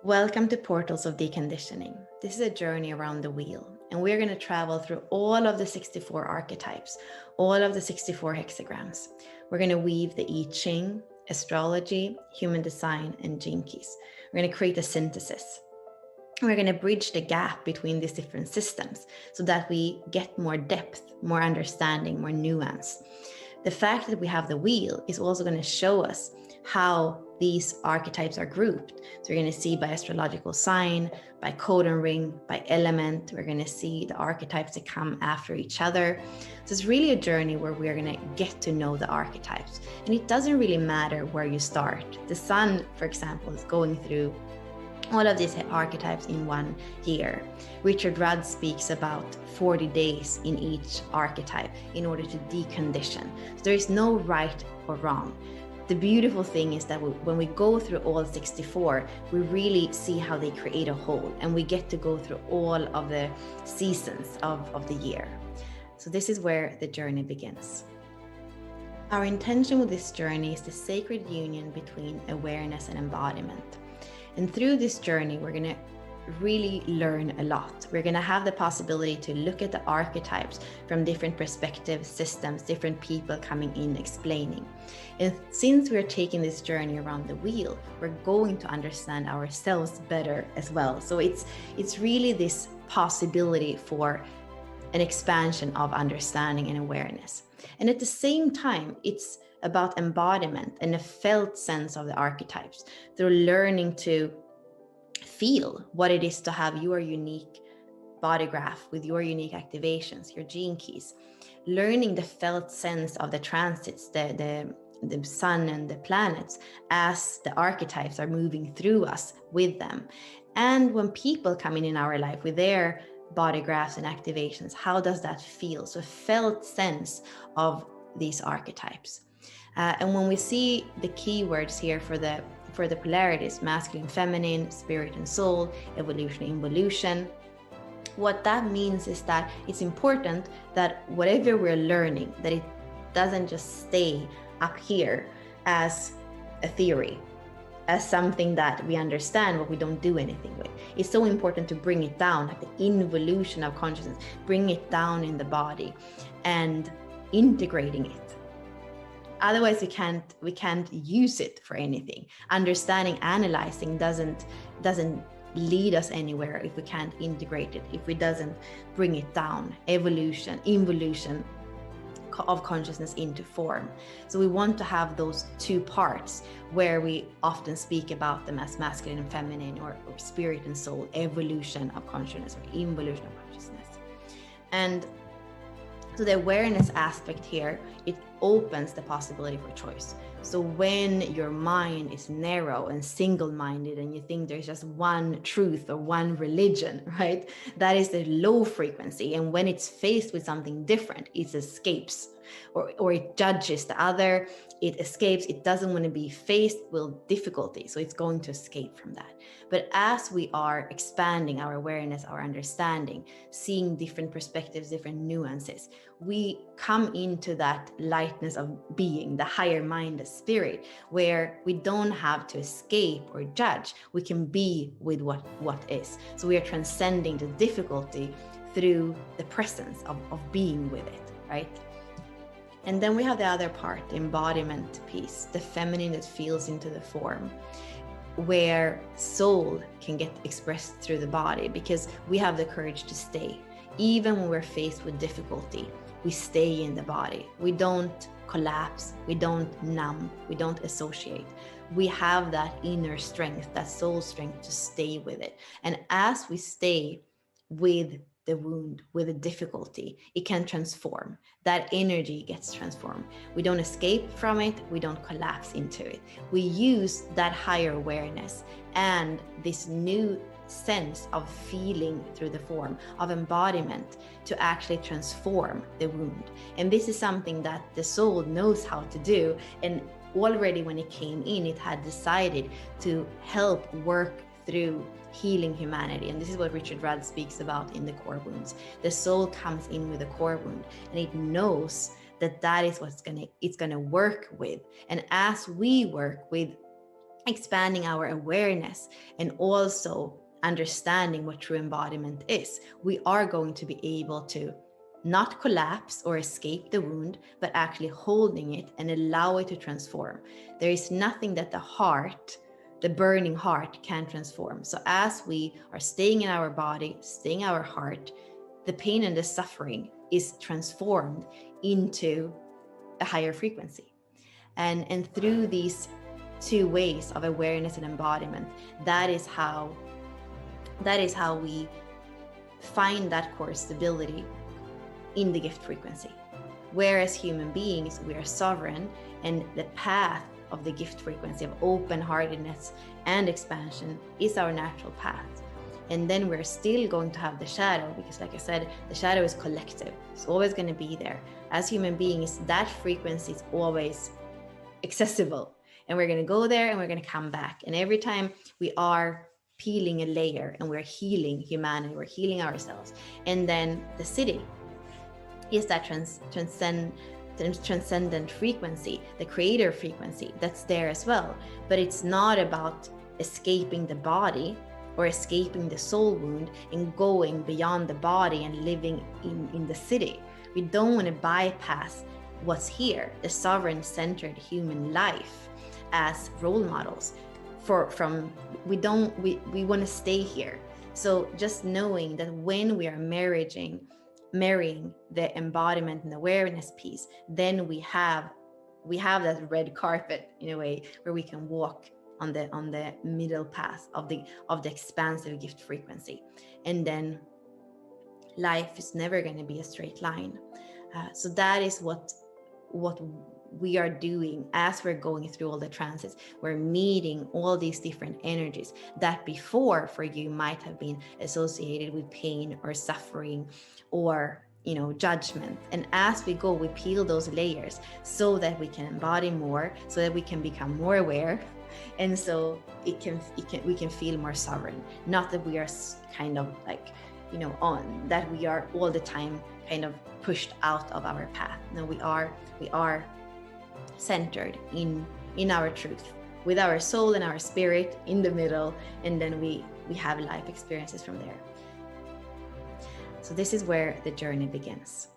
Welcome to Portals of Deconditioning. This is a journey around the wheel, and we're going to travel through all of the 64 archetypes, all of the 64 hexagrams. We're going to weave the I Ching, astrology, human design, and gene keys. We're going to create a synthesis. We're going to bridge the gap between these different systems so that we get more depth, more understanding, more nuance. The fact that we have the wheel is also going to show us how these archetypes are grouped. So we're going to see by astrological sign, by code and ring, by element. We're going to see the archetypes that come after each other. So it's really a journey where we're going to get to know the archetypes. And it doesn't really matter where you start. The sun, for example, is going through all of these archetypes in 1 year. Richard Rudd speaks about 40 days in each archetype in order to decondition. So there is no right or wrong. The beautiful thing is that when we go through all 64, we really see how they create a whole, and we get to go through all of the seasons of the year. So this is where the journey begins. Our intention with this journey is the sacred union between awareness and embodiment. And through this journey, we're going to really learn a lot. We're going to have the possibility to look at the archetypes from different perspectives, systems, different people coming in explaining. And since we're taking this journey around the wheel, we're going to understand ourselves better as well. So it's really this possibility for an expansion of understanding and awareness. And at the same time, it's about embodiment and a felt sense of the archetypes through learning to feel what it is to have your unique body graph with your unique activations, your gene keys, learning the felt sense of the transits, the sun and the planets as the archetypes are moving through us with them. And when people come in our life with their body graphs and activations, how does that feel? So a felt sense of these archetypes. And when we see the keywords here for the polarities, masculine, feminine, spirit and soul, evolution, involution, what that means is that it's important that whatever we're learning, that it doesn't just stay up here as a theory, as something that we understand but we don't do anything with. It's so important to bring it down, like the involution of consciousness, bring it down in the body and integrating it. Otherwise, we can't use it for anything. Understanding, analyzing doesn't lead us anywhere if we can't integrate it, if we doesn't bring it down. Evolution, involution of consciousness into form. So we want to have those two parts where we often speak about them as masculine and feminine, or spirit and soul, evolution of consciousness or involution of consciousness. And so the awareness aspect here, it opens the possibility for choice. So when your mind is narrow and single-minded and you think there's just one truth or one religion, right? That is the low frequency. And when it's faced with something different, it escapes or it judges the other, it escapes, it doesn't want to be faced with difficulty. So it's going to escape from that. But as we are expanding our awareness, our understanding, seeing different perspectives, different nuances, we come into that lightness of being, the higher mind, the spirit, where we don't have to escape or judge. We can be with what is. So we are transcending the difficulty through the presence of being with it, right? And then we have the other part, the embodiment piece, the feminine that feels into the form, where soul can get expressed through the body, because we have the courage to stay. Even when we're faced with difficulty, we stay in the body. We don't collapse, we don't numb, we don't associate. We have that inner strength, that soul strength to stay with it. And as we stay with the wound, with the difficulty, it can transform. That energy gets transformed. We don't escape from it, we don't collapse into it. We use that higher awareness and this new sense of feeling through the form of embodiment to actually transform the wound. And this is something that the soul knows how to do. And already when it came in, it had decided to help work through healing humanity. And this is what Richard Rudd speaks about in the core wounds. The soul comes in with a core wound and it knows that that is what's it's gonna work with. And as we work with expanding our awareness, and also understanding what true embodiment is, we are going to be able to not collapse or escape the wound, but actually holding it and allow it to transform. There is nothing that the heart, the burning heart, can transform. So as we are staying in our body, staying in our heart, the pain and the suffering is transformed into a higher frequency. And through these two ways of awareness and embodiment, that is how we find that core stability in the gift frequency. Whereas human beings, we are sovereign, and the path of the gift frequency of open-heartedness and expansion is our natural path. And then we're still going to have the shadow, because like I said, the shadow is collective. It's always going to be there. As human beings, that frequency is always accessible, and we're going to go there and we're going to come back. And every time we are peeling a layer and we're healing humanity, we're healing ourselves. And then the city is that transcendent frequency, the creator frequency that's there as well. But it's not about escaping the body or escaping the soul wound and going beyond the body and living in the city. We don't want to bypass what's here, the sovereign centered human life, as role models we want to stay here. So just knowing that when we are marrying the embodiment and awareness piece, then we have that red carpet in a way where we can walk on the middle path of the expansive gift frequency. And then life is never going to be a straight line. So that is what we are doing as we're going through all the transits. We're meeting all these different energies that before for you might have been associated with pain or suffering or judgment. And as we go, we peel those layers so that we can embody more, so that we can become more aware, and so we can feel more sovereign. Not that we are kind of like on that we are all the time kind of pushed out of our path. No, we are centered in our truth, with our soul and our spirit in the middle, and then we have life experiences from there. So this is where the journey begins.